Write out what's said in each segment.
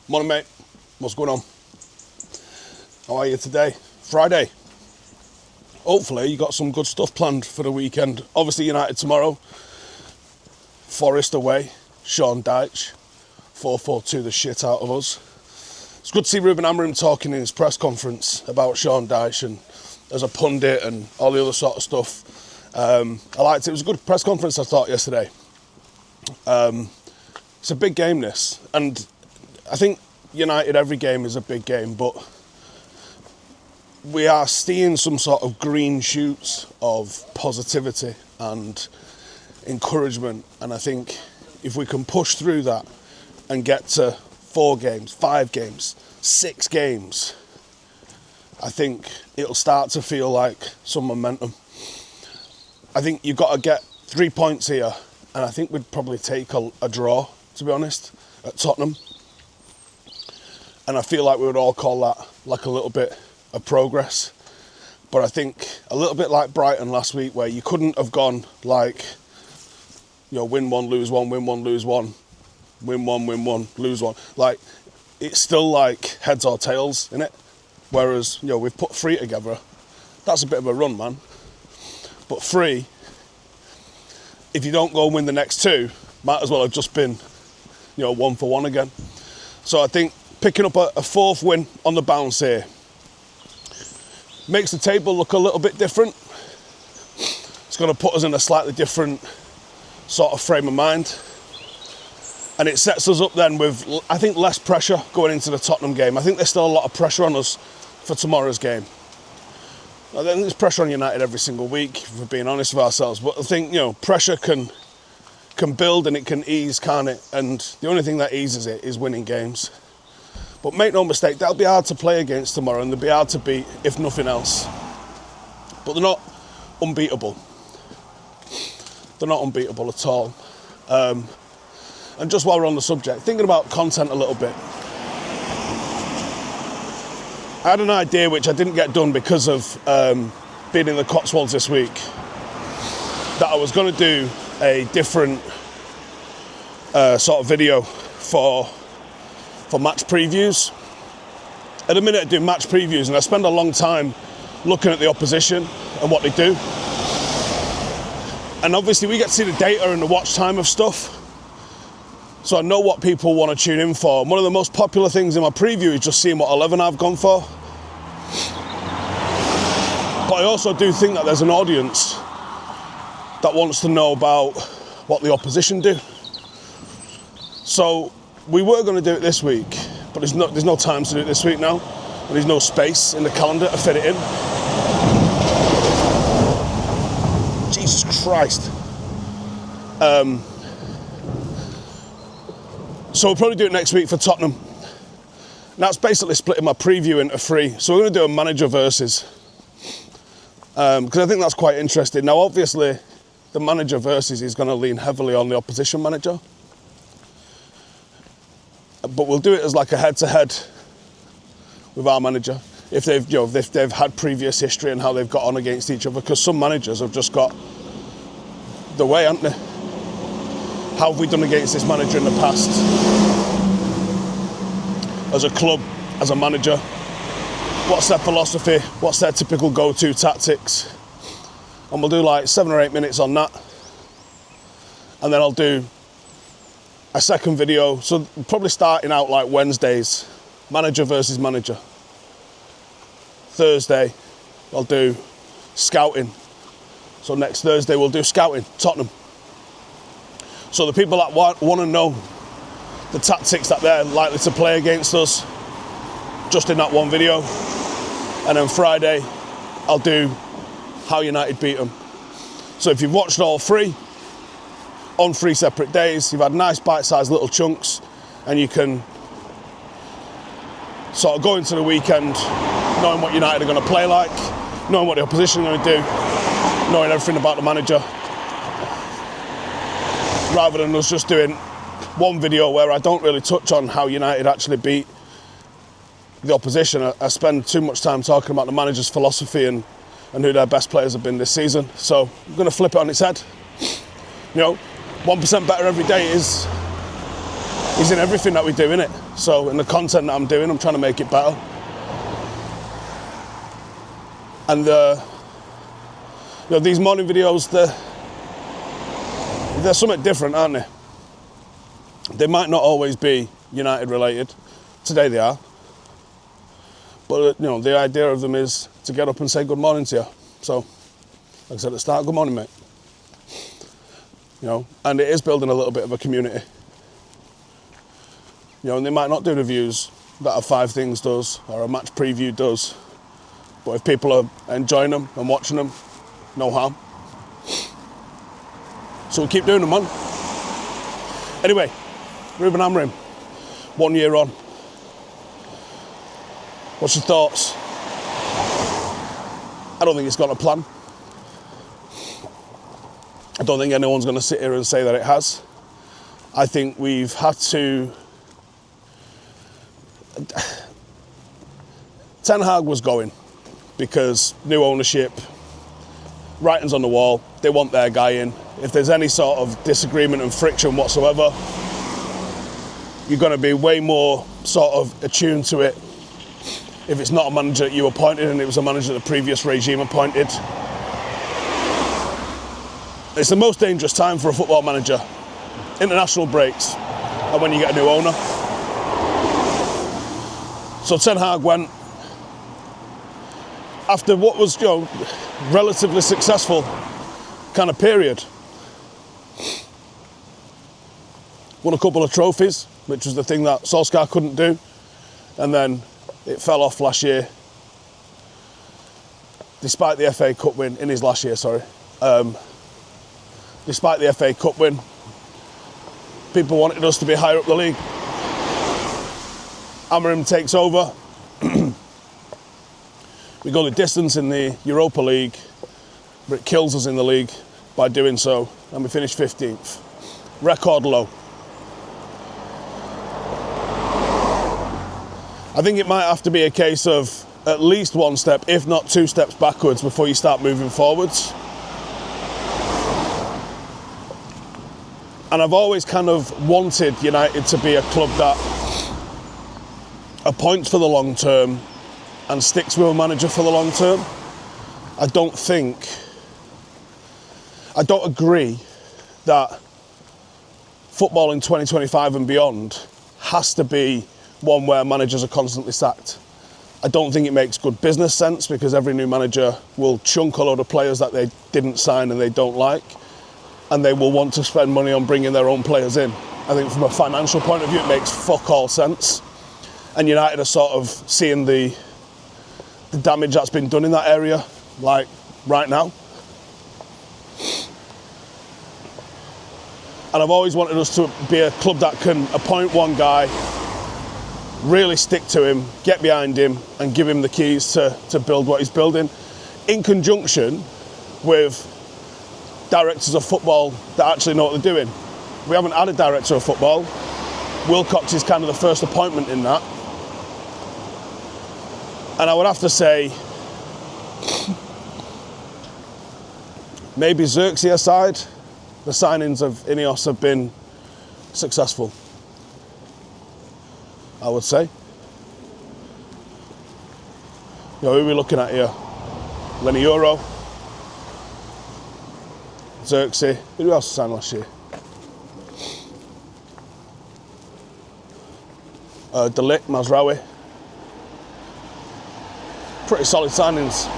Morning, mate. What's going on? How are you today? Friday. Hopefully you got some good stuff planned for the weekend. Obviously United tomorrow. Forest away. Sean Dyche. 4-4-2 the shit out of us. It's good to see Rúben Amorim talking in his press conference about Sean Dyche and as a pundit and all the other sort of stuff. I liked it. It was a good press conference, I thought, yesterday. It's a big game, this. And I think United, every game is a big game, but we are seeing some sort of green shoots of positivity and encouragement. And I think if we can push through that and get to 4 games, 5 games, 6 games, I think it'll start to feel like some momentum. I think you've got to get 3 points here, and I think we'd probably take a draw, to be honest, at Tottenham. And I feel like we would all call that like a little bit of progress. But I think a little bit like Brighton last week, where you couldn't have gone like, you know, win 1, lose 1, win 1, lose 1, win 1, win 1, lose 1. Like, it's still like heads or tails, innit? Whereas, you know, we've put 3 together. That's a bit of a run, man. But 3, if you don't go and win the next 2, might as well have just been, you know, 1 for 1 again. So I think picking up a 4th win on the bounce here makes the table look a little bit different. It's going to put us in a slightly different sort of frame of mind. And it sets us up then with, I think, less pressure going into the Tottenham game. I think there's still a lot of pressure on us for tomorrow's game. I think there's pressure on United every single week, if we're being honest with ourselves. But I think, you know, pressure can build and it can ease, can't it? And the only thing that eases it is winning games. But make no mistake, they'll be hard to play against tomorrow and they'll be hard to beat, if nothing else. But they're not unbeatable. They're not unbeatable at all. And just while we're on the subject, thinking about content a little bit. I had an idea which I didn't get done because of being in the Cotswolds this week, that I was going to do a different sort of video for match previews. At the minute I do match previews and I spend a long time looking at the opposition and what they do. And obviously we get to see the data and the watch time of stuff. So I know what people want to tune in for. And one of the most popular things in my preview is just seeing what 11 I've gone for. But I also do think that there's an audience that wants to know about what the opposition do. So we were going to do it this week, but there's no time to do it this week now. And there's no space in the calendar to fit it in. Jesus Christ. So we'll probably do it next week for Tottenham. And that's basically splitting my preview into 3. So we're going to do a manager versus. Because I think that's quite interesting. Now, obviously, the manager versus is going to lean heavily on the opposition manager. But we'll do it as like a head-to-head with our manager. If they've, you know, if they've had previous history and how they've got on against each other. Because some managers have just got the way, haven't they? How have we done against this manager in the past? As a club, as a manager, what's their philosophy? What's their typical go-to tactics? And we'll do like 7 or 8 minutes on that. And then I'll do a second video. So probably starting out like Wednesdays, manager versus manager. Thursday, I'll do scouting. So next Thursday we'll do scouting, Tottenham. So the people that want to know the tactics that they're likely to play against us, just in that one video. And then Friday, I'll do how United beat them. So if you've watched all 3, on 3 separate days, you've had nice bite-sized little chunks, and you can sort of go into the weekend knowing what United are going to play like, knowing what the opposition are going to do, knowing everything about the manager. Rather than us just doing one video where I don't really touch on how United actually beat the opposition. I spend too much time talking about the manager's philosophy and who their best players have been this season. So I'm going to flip it on its head. You know, 1% better every day is is in everything that we do, innit? So in the content that I'm doing, I'm trying to make it better. And these morning videos, they're something different, aren't they? They might not always be United related. Today they are. But the idea of them is to get up and say good morning to you. So, like I said at the start, good morning, mate. And it is building a little bit of a community. And they might not do reviews that a 5 Things does or a match preview does. But if people are enjoying them and watching them, no harm. So we'll keep doing them, man. Anyway, Rúben Amorim, 1 year on. What's your thoughts? I don't think it's got a plan. I don't think anyone's going to sit here and say that it has. I think we've had to... Ten Hag was going because new ownership, writing's on the wall, they want their guy in. If there's any sort of disagreement and friction whatsoever, you're going to be way more sort of attuned to it if it's not a manager that you appointed and it was a manager the previous regime appointed. It's the most dangerous time for a football manager. International breaks and when you get a new owner. So Ten Hag went after what was, relatively successful kind of period. Won a couple of trophies, which was the thing that Solskjaer couldn't do. And then it fell off last year. Despite the FA Cup win, in his last year, sorry. Despite the FA Cup win, people wanted us to be higher up the league. Amorim takes over. We go the distance in the Europa League, but it kills us in the league by doing so, and we finish 15th. Record low. I think it might have to be a case of at least 1 step, if not 2 steps backwards before you start moving forwards. And I've always kind of wanted United to be a club that appoints for the long term and sticks with a manager for the long term. I don't agree that football in 2025 and beyond has to be one where managers are constantly sacked. I don't think it makes good business sense because every new manager will chunk a load of players that they didn't sign and they don't like, and they will want to spend money on bringing their own players in. I think from a financial point of view it makes fuck all sense, and United are sort of seeing the damage that's been done in that area, like right now. And I've always wanted us to be a club that can appoint one guy, really stick to him, get behind him and give him the keys to build what he's building, in conjunction with directors of football that actually know what they're doing. We haven't had a director of football. Wilcox is kind of the first appointment in that. And I would have to say, maybe Xerxes aside, the signings of Ineos have been successful, I would say. Who are we looking at here? Lenny Euro, Xerxes. Who else signed last year? Delic, Mazraoui. Pretty solid signings.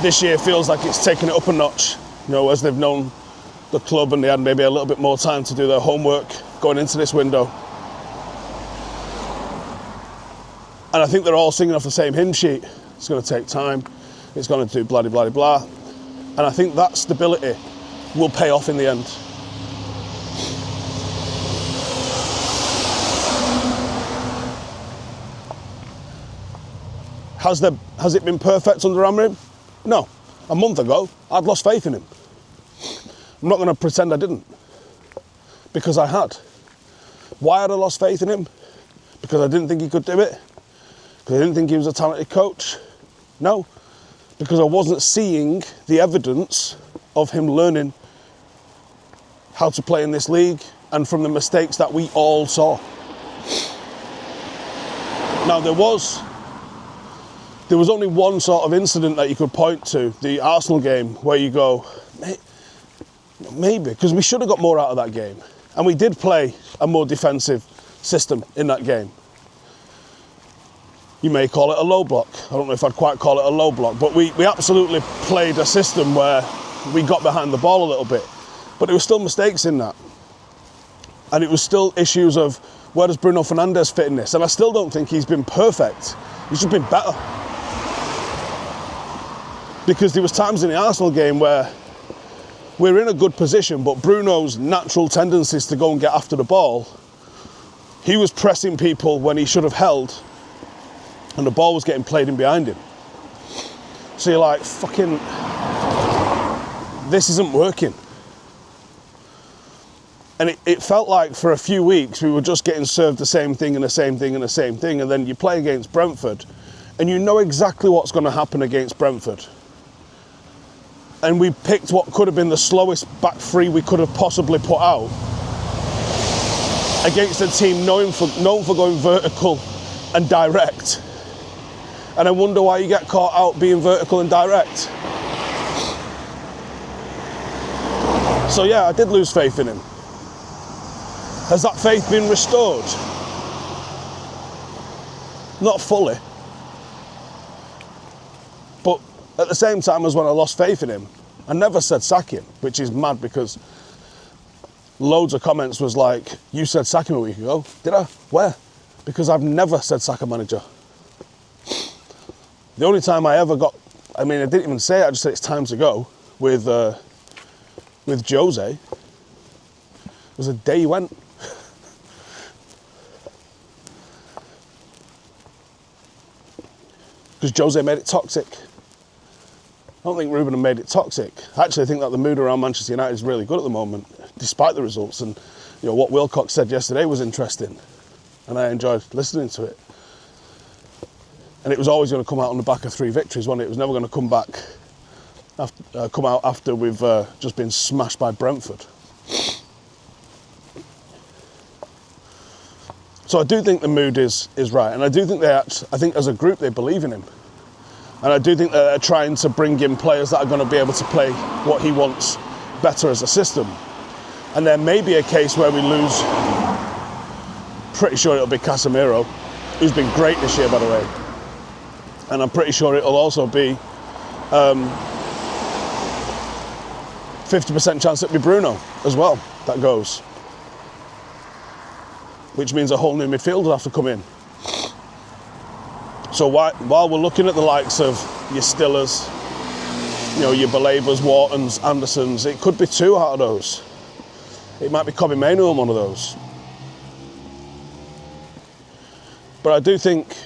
This year feels like it's taken it up a notch, as they've known the club and they had maybe a little bit more time to do their homework going into this window. And I think they're all singing off the same hymn sheet. It's going to take time. It's going to do blah, blah, blah. And I think that stability will pay off in the end. Has it been perfect under Amorim? No. A month ago, I'd lost faith in him. I'm not going to pretend I didn't, because I had. Why had I lost faith in him? Because I didn't think he could do it? Because I didn't think he was a talented coach? No. Because I wasn't seeing the evidence of him learning how to play in this league, and from the mistakes that we all saw. Now, there was only one sort of incident that you could point to, the Arsenal game, where you go, maybe, because we should have got more out of that game. And we did play a more defensive system in that game. You may call it a low block. I don't know if I'd quite call it a low block, but we absolutely played a system where we got behind the ball a little bit. But there were still mistakes in that. And it was still issues of, where does Bruno Fernandes fit in this? And I still don't think he's been perfect. He's just been better. Because there was times in the Arsenal game where we're in a good position, but Bruno's natural tendencies to go and get after the ball, he was pressing people when he should have held, and the ball was getting played in behind him. So you're like, fucking, this isn't working. And it felt like for a few weeks we were just getting served the same thing and the same thing and the same thing, and then you play against Brentford and you know exactly what's going to happen against Brentford. And we picked what could have been the slowest back three we could have possibly put out against a team known for going vertical and direct. And I wonder why you get caught out being vertical and direct. So yeah, I did lose faith in him. Has that faith been restored? Not fully. But at the same time as when I lost faith in him, I never said sack him, which is mad because loads of comments was like, you said sack him a week ago. Did I? Where? Because I've never said sack a manager. The only time I ever got, I didn't even say it, I just said it's time to go with Jose. It was the day he went. Because Jose made it toxic. I don't think Rúben made it toxic. Actually, I think that the mood around Manchester United is really good at the moment, despite the results. And what Wilcox said yesterday was interesting, and I enjoyed listening to it. And it was always going to come out on the back of 3 victories, wasn't it? It was never going to come out after we've just been smashed by Brentford. So I do think the mood is right, and I do think I think as a group they believe in him, and I do think that they're trying to bring in players that are going to be able to play what he wants better as a system. And there may be a case where we lose. Pretty sure it'll be Casemiro, who's been great this year, by the way, and I'm pretty sure it'll also be 50% chance it'll be Bruno as well that goes. Which means a whole new midfield will have to come in. So while we're looking at the likes of your Stillers, your Balabas, Whartons, Andersons, it could be 2 out of those. It might be Kobe Mainoo on one of those. But I do think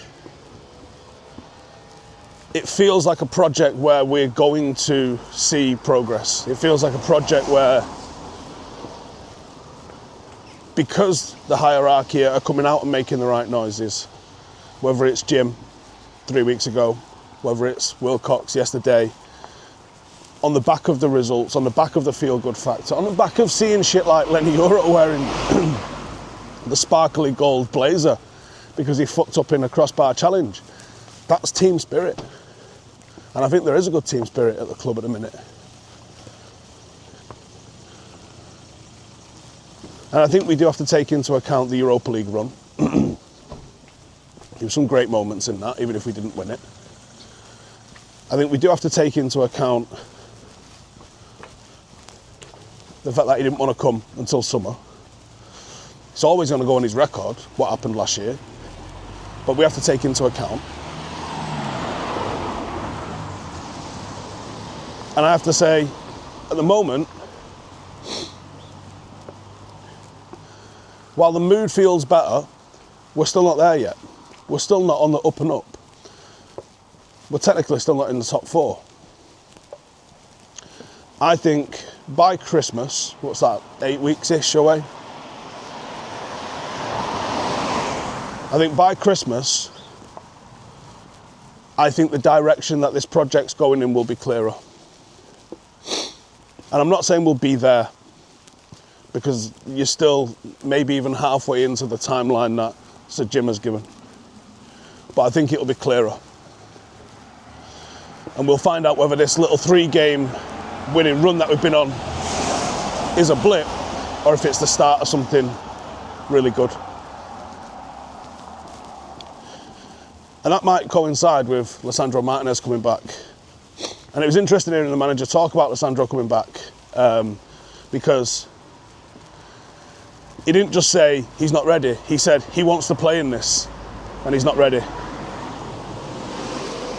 it feels like a project where we're going to see progress. It feels like a project where, because the hierarchy are coming out and making the right noises, whether it's Jim 3 weeks ago, whether it's Wilcox yesterday, on the back of the results, on the back of the feel-good factor, on the back of seeing shit like Lenny Euro wearing the sparkly gold blazer because he fucked up in a crossbar challenge. That's team spirit. And I think there is a good team spirit at the club at the minute. And I think we do have to take into account the Europa League run. There were some great moments in that, even if we didn't win it. I think we do have to take into account the fact that he didn't want to come until summer. It's always going to go on his record, what happened last year. But we have to take into account. And I have to say, at the moment, while the mood feels better, we're still not there yet. We're still not on the up and up. We're technically still not in the top 4. I think by Christmas, what's that, 8 weeks-ish away? I think by Christmas, I think the direction that this project's going in will be clearer. And I'm not saying we'll be there because you're still maybe even halfway into the timeline that Sir Jim has given. But I think it'll be clearer. And we'll find out whether this little 3-game winning run that we've been on is a blip or if it's the start of something really good. And that might coincide with Lisandro Martínez coming back. And it was interesting hearing the manager talk about Lisandro coming back, because he didn't just say he's not ready. He said he wants to play in this and he's not ready.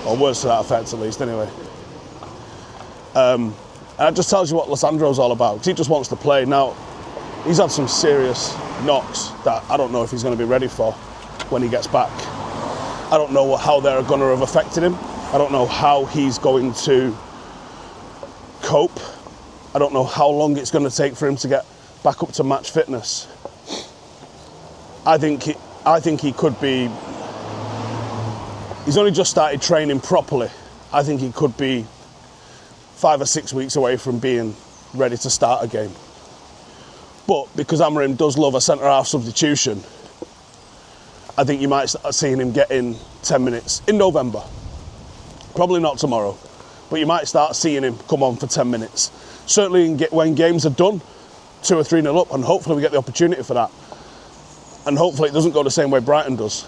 Or words to that effect, at least, anyway. And that just tells you what Lisandro's all about, because he just wants to play. Now, he's had some serious knocks that I don't know if he's going to be ready for when he gets back. I don't know how they're going to have affected him. I don't know how he's going to cope. I don't know how long it's going to take for him to get back up to match fitness. I think he could be... He's only just started training properly. I think he could be 5 or 6 weeks away from being ready to start a game. But because Amorim does love a centre-half substitution, I think you might start seeing him get in 10 minutes in November. Probably not tomorrow, but you might start seeing him come on for 10 minutes. Certainly when games are done, 2 or 3-0 up, and hopefully we get the opportunity for that. And hopefully it doesn't go the same way Brighton does.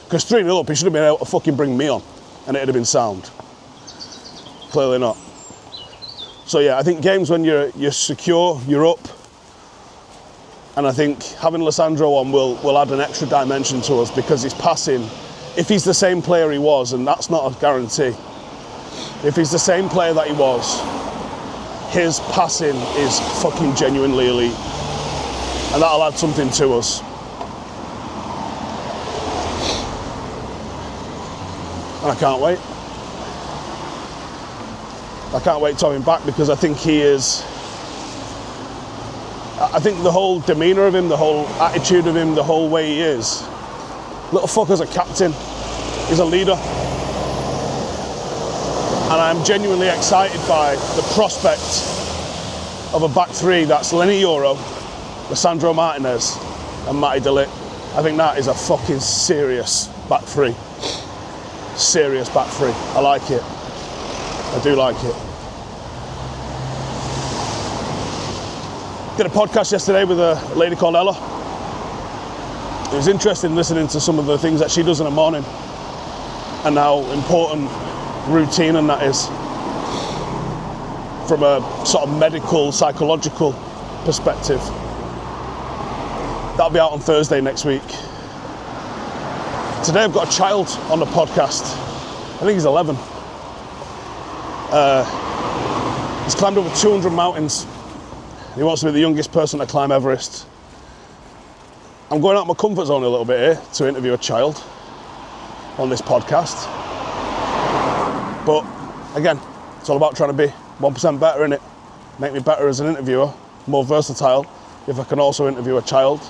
Because 3-0 up, he should have been able to fucking bring me on, and it'd have been sound. Clearly not. So yeah, I think games when you're secure, you're up, and I think having Lisandro on will add an extra dimension to us, because his passing, if he's the same player he was, and that's not a guarantee, if he's the same player that he was, his passing is fucking genuinely elite, and that'll add something to us. And I can't wait. I can't wait to have him back, because I think he is... I think the whole demeanour of him, the whole attitude of him, the whole way he is, little fucker's a captain. He's a leader. And I'm genuinely excited by the prospect of a back three that's Lenny Yoro, Lisandro Martínez and Matty de Ligt. I think that is a fucking serious back three. Serious back three. I like it. I do like it. Did a podcast yesterday with a lady called Ella. It was interesting listening to some of the things that she does in the morning and how important routine and that is from a sort of medical, psychological perspective. That'll be out on Thursday next week. Today I've got a child on the podcast. I think he's 11. He's climbed over 200 mountains. He wants to be the youngest person to climb Everest. I'm going out of my comfort zone a little bit here to interview a child on this podcast. But again, it's all about trying to be 1% better in it. Make me better as an interviewer, more versatile if I can also interview a child.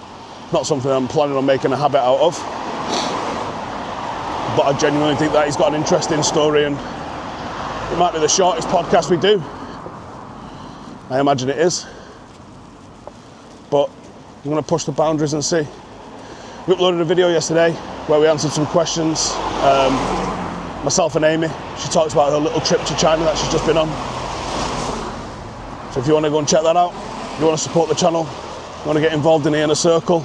Not something I'm planning on making a habit out of. But I genuinely think that he's got an interesting story, and it might be the shortest podcast we do. I imagine it is. But I'm going to push the boundaries and see. We uploaded a video yesterday where we answered some questions. Myself and Amy, she talks about her little trip to China that she's just been on. So if you want to go and check that out, if you want to support the channel, you want to get involved in the inner circle,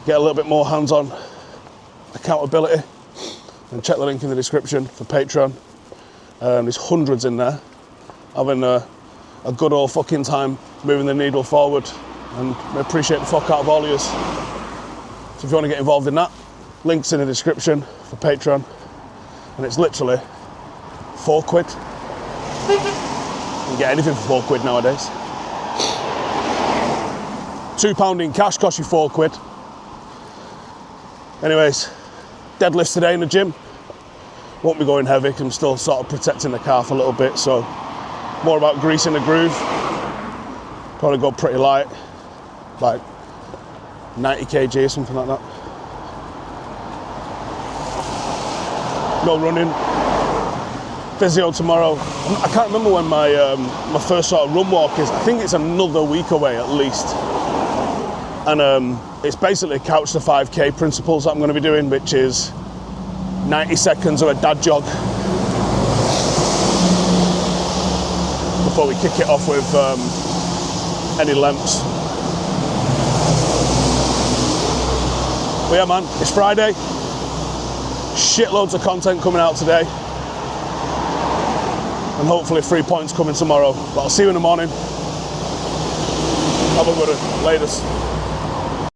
get a little bit more hands-on accountability, then check the link in the description for Patreon. There's hundreds in there, having a good old fucking time moving the needle forward, and we appreciate the fuck out of all of you. So if you want to get involved in that, links in the description for Patreon, and it's literally £4. You can get anything for £4 nowadays. £2 in cash costs you £4. Anyways, deadlifts today in the gym. Won't be going heavy, because I'm still sort of protecting the calf a little bit, so more about greasing the groove. Probably go pretty light, like 90 kg or something like that. No running, physio tomorrow. I can't remember when my my first sort of run walk is. I think it's another week away at least. And it's basically couch to 5k principles that I'm going to be doing, which is 90 seconds of a dad jog before we kick it off with any lengths. But yeah, man, it's Friday. Shitloads of content coming out today. And hopefully 3 points coming tomorrow. But I'll see you in the morning. Have a good one. Latest.